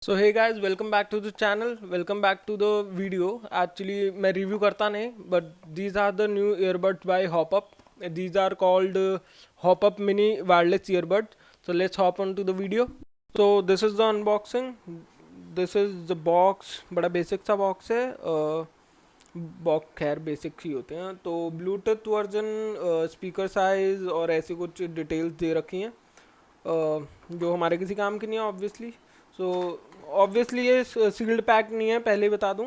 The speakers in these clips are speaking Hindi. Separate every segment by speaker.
Speaker 1: So hey guys, welcome back to the channel, welcome back to the video. Actually मैं रिव्यू करता नहीं, but these are the new earbuds by Hopup. These are called Hopup mini wireless earbud. So let's hop on to the video. So this is the unboxing. This is the box. बड़ा बेसिक सा बॉक्स है। बॉक्स खैर बेसिक ही होते हैं। तो ब्लूटूथ वर्जन, स्पीकर साइज और ऐसी कुछ डिटेल्स दे रखी हैं, जो हमारे किसी काम की नहीं है ऑब्वियसली। सो ऑब्वियसली ये सील्ड पैक नहीं है, पहले ही बता दूं,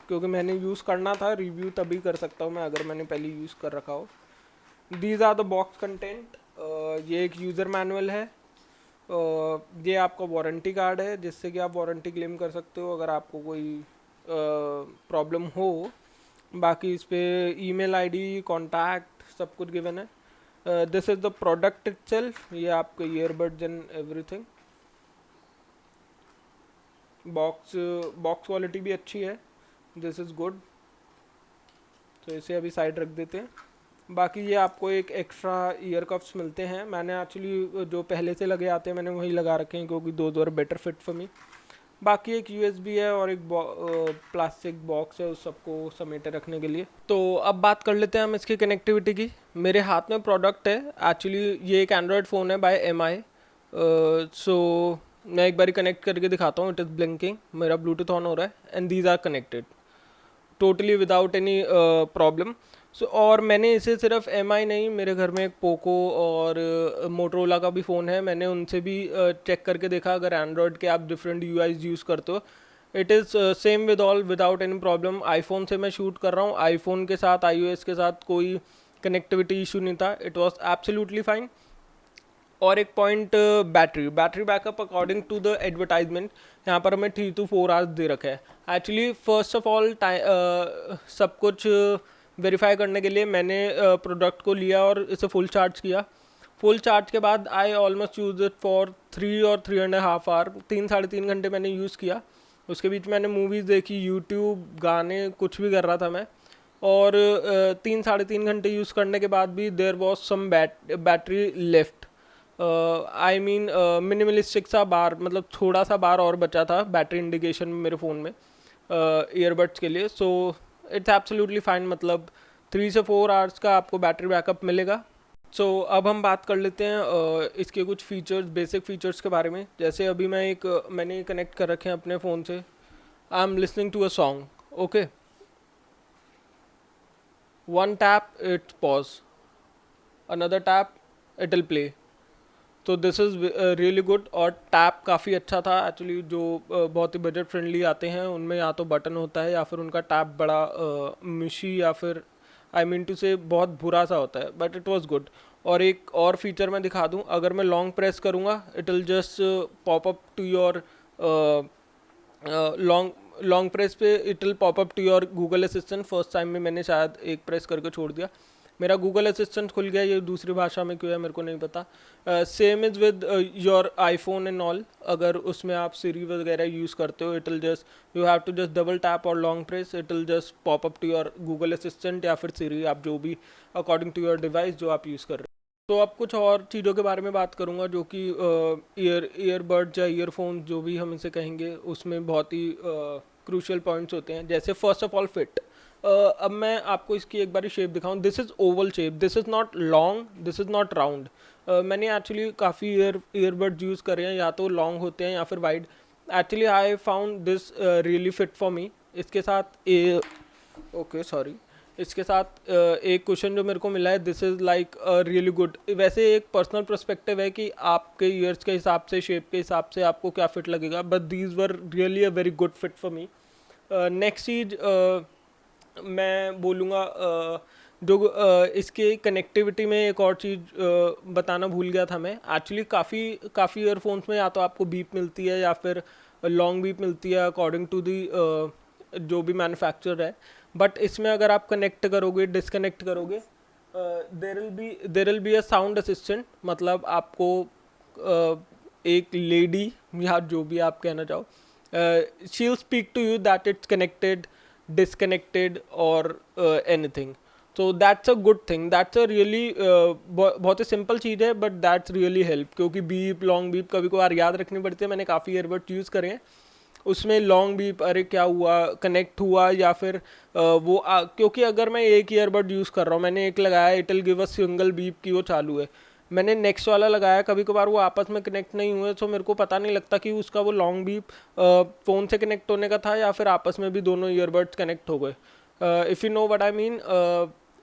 Speaker 1: क्योंकि मैंने यूज़ करना था। रिव्यू तभी कर सकता हूँ मैं अगर मैंने पहले यूज़ कर रखा हो। These are the box content. ये एक यूज़र मैनुअल है। ये आपका वारंटी कार्ड है, जिससे कि आप वारंटी क्लेम कर सकते हो अगर आपको कोई प्रॉब्लम हो। बाकी इस पे ईमेल आईडी, कॉन्टैक्ट सब कुछ गिवन है। This is the product itself. ये आपके earbuds and everything. Box box quality भी अच्छी है। This is good. तो इसे अभी साइड रख देते हैं। बाकी ये आपको एक एक्स्ट्रा ईयर कफ्स मिलते हैं। मैंने एक्चुअली जो पहले से लगे आते हैं मैंने वही लगा रखे हैं, क्योंकि दो are better fit for me. बाकी एक यूएसबी है और एक प्लास्टिक बॉक्स है उस सबको समेटे रखने के लिए। तो अब बात कर लेते हैं हम इसकी कनेक्टिविटी की। मेरे हाथ में प्रोडक्ट है। एक्चुअली ये एक एंड्रॉयड फ़ोन है बाय एम आई। सो मैं एक बार कनेक्ट करके दिखाता हूँ। इट इज़ ब्लिंकिंग, मेरा ब्लूटूथ ऑन हो रहा है and these are connected totally without any problem. So और मैंने इसे सिर्फ एम आई नहीं, मेरे घर में एक पोको और मोटरोला का भी फ़ोन है। मैंने उनसे भी चेक करके देखा। अगर एंड्रॉयड के आप डिफरेंट यू आईज यूज़ करते हो, it is same with all, without any problem. IPhone से मैं शूट कर रहा हूँ, आईफोन के साथ iOS के साथ कोई कनेक्टिविटी इशू नहीं था। It was absolutely fine. और एक point, battery battery backup according to the advertisement यहाँ पर हमें 3 to 4 आवर्स दे रखा है। एक्चुअली फर्स्ट ऑफ ऑल सब कुछ वेरीफाई करने के लिए मैंने प्रोडक्ट को लिया और इसे फुल चार्ज किया। फुल चार्ज के बाद I almost use it for 3 और 3.5 आवर। 3 साढ़े 3 घंटे मैंने यूज़ किया। उसके बीच मैंने मूवीज़ देखी, यूट्यूब, गाने, कुछ भी कर रहा था मैं। और 3 साढ़े 3 घंटे यूज़ करने के बाद भी there was some battery left. I mean minimalistic सा बार, मतलब थोड़ा सा बार और बचा था बैटरी इंडिकेशन में मेरे फ़ोन में ईयरबड्स के लिए। So it's absolutely fine. मतलब 3 से 4 आवर्स का आपको बैटरी बैकअप मिलेगा। सो अब हम बात कर लेते हैं इसके कुछ फीचर्स, बेसिक फीचर्स के बारे में। जैसे अभी मैंने कनेक्ट कर रखे हैं अपने फ़ोन से। I am listening to a song. Okay, one tap it pause, another tap it will play. तो दिस इज़ रियली गुड। और टैप काफ़ी अच्छा था एक्चुअली। जो बहुत ही बजट फ्रेंडली आते हैं उनमें या तो बटन होता है या फिर उनका टैप बड़ा मिशी, या फिर आई मीन टू से बहुत बुरा सा होता है, बट इट वाज गुड। और एक और फीचर मैं दिखा दूं, अगर मैं लॉन्ग प्रेस करूंगा it will just pop up to your long long press पे it will pop up to your Google assistant. First time में मैंने शायद एक प्रेस करके छोड़ दिया, मेरा गूगल असिस्टेंट खुल गया। ये दूसरी भाषा में क्यों है मेरे को नहीं पता। Same is with your iPhone and all. अगर उसमें आप सीरी वगैरह यूज़ करते हो, it will just you have to just double tap और long press, it will just pop up to your Google assistant या फिर सीरी, आप जो भी अकॉर्डिंग टू योर डिवाइस जो आप यूज़ कर रहे हो। तो अब कुछ और चीज़ों के बारे में बात करूँगा, जो कि ईयरबड्स या ईयरफोन जो भी हम इसे कहेंगे, उसमें बहुत ही क्रूशियल पॉइंट्स होते हैं। जैसे फर्स्ट ऑफ ऑल फिट। अब मैं आपको इसकी एक बारी शेप दिखाऊं। This is Oval shape, this is not long, this is not round. मैंने एक्चुअली काफ़ी ईयरबड्स यूज़ करे हैं, या तो लॉन्ग होते हैं या फिर wide. Actually I found this really fit for मी। इसके साथ ओके सॉरी, इसके साथ एक क्वेश्चन जो मेरे को मिला है, this is like really good. वैसे एक पर्सनल पर्सपेक्टिव है कि आपके ईयर्स के हिसाब से, शेप के हिसाब से आपको क्या फिट लगेगा, but these were really a very good fit for me. Next चीज़ मैं बोलूँगा, जो इसके कनेक्टिविटी में एक और चीज़ बताना भूल गया था मैं। एक्चुअली काफ़ी ईयरफोन्स में या तो आपको बीप मिलती है या फिर लॉन्ग बीप मिलती है अकॉर्डिंग टू दी जो भी मैन्युफैक्चरर है। बट इसमें अगर आप कनेक्ट करोगे, डिसकनेक्ट करोगे, there will be a sound assistant. मतलब आपको एक लेडी, या जो भी आप कहना चाहो, she will speak to you that it's connected, disconnected और एनीथिंग। तो that's a good thing, that's a really बहुत ही सिंपल चीज़ है बट दैट्स रियली हेल्प, क्योंकि बीप लॉन्ग बीप कभी कभार याद रखनी पड़ती है। मैंने काफ़ी ईयरबड्स यूज़ करे हैं, उसमें लॉन्ग बीप अरे क्या हुआ कनेक्ट हुआ या फिर क्योंकि अगर मैं एक ईयरबड यूज़ कर रहा हूँ, मैंने एक लगाया, it will give a single beep की वो चालू है, मैंने नेक्स्ट वाला लगाया, कभी कभार वो आपस में कनेक्ट नहीं हुए, तो मेरे को पता नहीं लगता कि उसका वो लॉन्ग बीप फ़ोन से कनेक्ट होने का था या फिर आपस में भी दोनों ईयरबड्स कनेक्ट हो गए। If you know what I mean,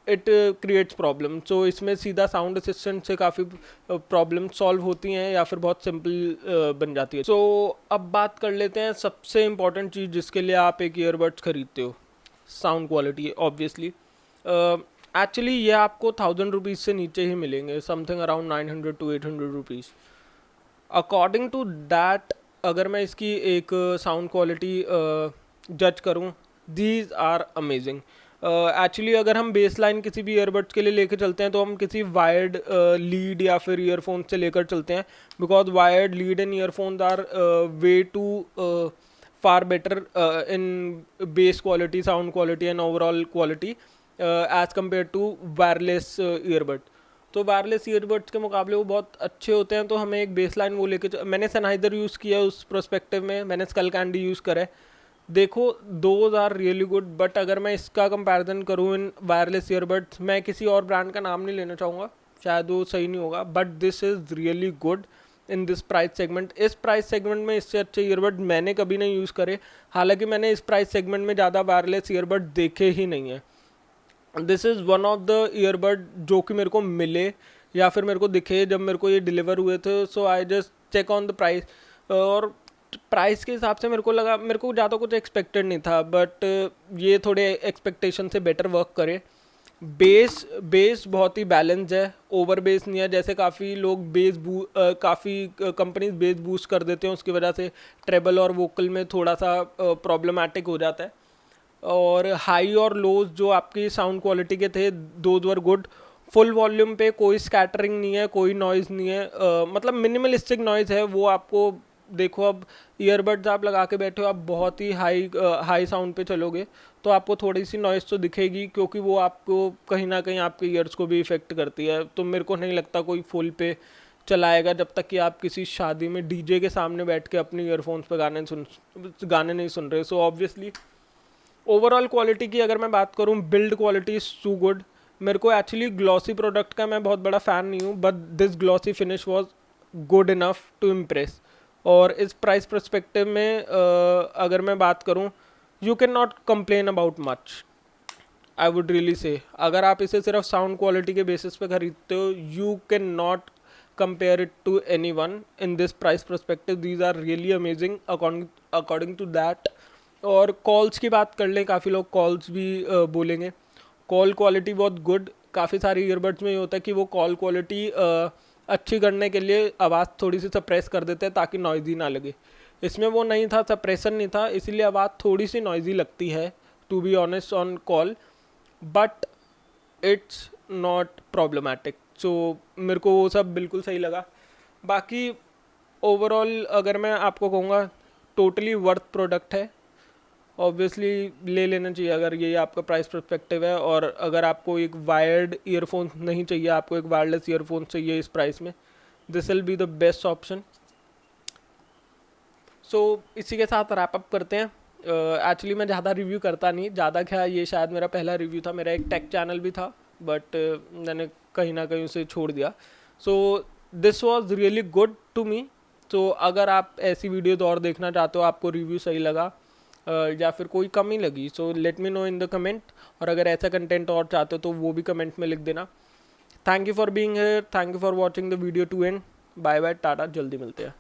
Speaker 1: it creates problem. So इसमें सीधा साउंड असिस्टेंट से काफ़ी प्रॉब्लम सॉल्व होती हैं या फिर बहुत सिंपल बन जाती है। सो अब बात कर लेते हैं सबसे इम्पॉर्टेंट चीज़ जिसके लिए आप एक ईयरबड्स खरीदते हो, साउंड क्वालिटी ऑब्वियसली। एक्चुअली ये आपको 1000 रुपीज़ से नीचे ही मिलेंगे, something around 900 to 800 rupees according to that. अगर मैं इसकी एक साउंड क्वालिटी जज करूँ, दीज आर अमेजिंग। एक्चुअली अगर हम बेस लाइन किसी भी ईयरबड्स के लिए लेकर चलते हैं तो हम किसी वायर्ड लीड या फिर ईयरफोन से लेकर चलते हैं, because wired lead and earphones are way too far better in bass quality, sound quality and overall quality as compare to wireless earbud. तो वायरलेस ईयरबड्स के मुकाबले वो बहुत अच्छे होते हैं, तो हमें एक बेस लाइन वो लेके मैंने सनाइडर यूज़ किया उस प्रोस्पेक्टिव में, मैंने स्कल कैंडी यूज़ करा है। देखो those are really good, but अगर मैं इसका कंपैरिजन करूँ इन वायरलेस ईयरबड्स, मैं किसी और ब्रांड का नाम नहीं लेना चाहूँगा, शायद वो सही नहीं होगा, but this is really good in this price segment. इस प्राइस सेगमेंट में इससे अच्छे ईयरबड मैंने कभी नहीं यूज़ करे, हालांकि मैंने इस प्राइस सेगमेंट में ज़्यादा वायरलेस ईयरबड देखे ही नहीं है। This is one of the earbud जो कि मेरे को मिले या फिर मेरे को दिखे जब मेरे को ये डिलीवर हुए थे। So I just check on the price, और प्राइस के हिसाब से मेरे को लगा, मेरे को ज़्यादा कुछ एक्सपेक्टेड नहीं था, बट ये थोड़े एक्सपेक्टेशन से बेटर वर्क करे। बेस बहुत ही बैलेंस्ड है, ओवर बेस नहीं है, जैसे काफ़ी लोग काफ़ी कंपनीज बेस बूस्ट कर देते हैं, उसकी वजह से ट्रेबल और वोकल में थोड़ा सा प्रॉब्लमेटिक हो जाता है। और हाई और लोज जो आपकी साउंड क्वालिटी के थे, those were good. Full volume पे कोई स्कैटरिंग नहीं है, कोई नॉइज़ नहीं है, मतलब मिनिमलिस्टिक नॉइज़ है वो आपको। देखो अब ईयरबड्स आप लगा के बैठे हो, आप बहुत ही हाई साउंड पे चलोगे तो आपको थोड़ी सी नॉइज़ तो दिखेगी, क्योंकि वो आपको कहीं ना कहीं आपके ईयर्स को भी इफ़ेक्ट करती है। तो मेरे को नहीं लगता कोई फुल पे चलाएगा जब तक कि आप किसी शादी में डीजे के सामने बैठ के अपने ईयरफोन्स पे गाने नहीं सुन रहे। सो ऑब्वियसली ओवरऑल क्वालिटी की अगर मैं बात करूँ, build quality is so good. मेरे को एक्चुअली ग्लॉसी प्रोडक्ट का मैं बहुत बड़ा फ़ैन नहीं हूँ, but this glossy finish was good enough to impress. और इस प्राइस परस्पेक्टिव में अगर मैं बात करूँ, you can not complain about much, I would really say. अगर आप इसे सिर्फ साउंड क्वालिटी के बेसिस पे खरीदते हो, you can not compare it to any one in this price perspective. These are really amazing according to that. और कॉल्स की बात कर लें, काफ़ी लोग कॉल्स भी बोलेंगे, कॉल क्वालिटी बहुत गुड। काफ़ी सारे ईयरबड्स में ये होता है कि वो कॉल क्वालिटी अच्छी करने के लिए आवाज़ थोड़ी सी सप्रेस कर देते हैं ताकि नॉइज़ी ना लगे। इसमें वो नहीं था, सप्रेशन नहीं था, इसीलिए आवाज़ थोड़ी सी नॉइज़ी लगती है, to be honest on call, but it's not problematic. So मेरे को वो सब बिल्कुल सही लगा। बाकी ओवरऑल अगर मैं आपको कहूँगा, टोटली वर्थ प्रोडक्ट है, ऑब्वियसली ले लेना चाहिए अगर ये आपका प्राइस पर्सपेक्टिव है। और अगर आपको एक वायर्ड ईयरफोन नहीं चाहिए, आपको एक वायरलेस ईयरफोन चाहिए इस प्राइस में, this will be the best option. So इसी के साथ रैप अप करते हैं। एक्चुअली मैं ज़्यादा रिव्यू करता नहीं, ज़्यादा क्या, ये शायद मेरा पहला रिव्यू था। मेरा एक टेक चैनल भी था, बट मैंने कहीं ना कहीं उसे छोड़ दिया। So this was really good to me. तो अगर आप ऐसी वीडियोज़ और देखना चाहते हो, आपको रिव्यू सही लगा या फिर कोई कमी लगी, so let me know in the comment. और अगर ऐसा कंटेंट और चाहते हो तो वो भी कमेंट में लिख देना। Thank you for being here, thank you for watching the video to end. Bye bye, tata, जल्दी मिलते हैं।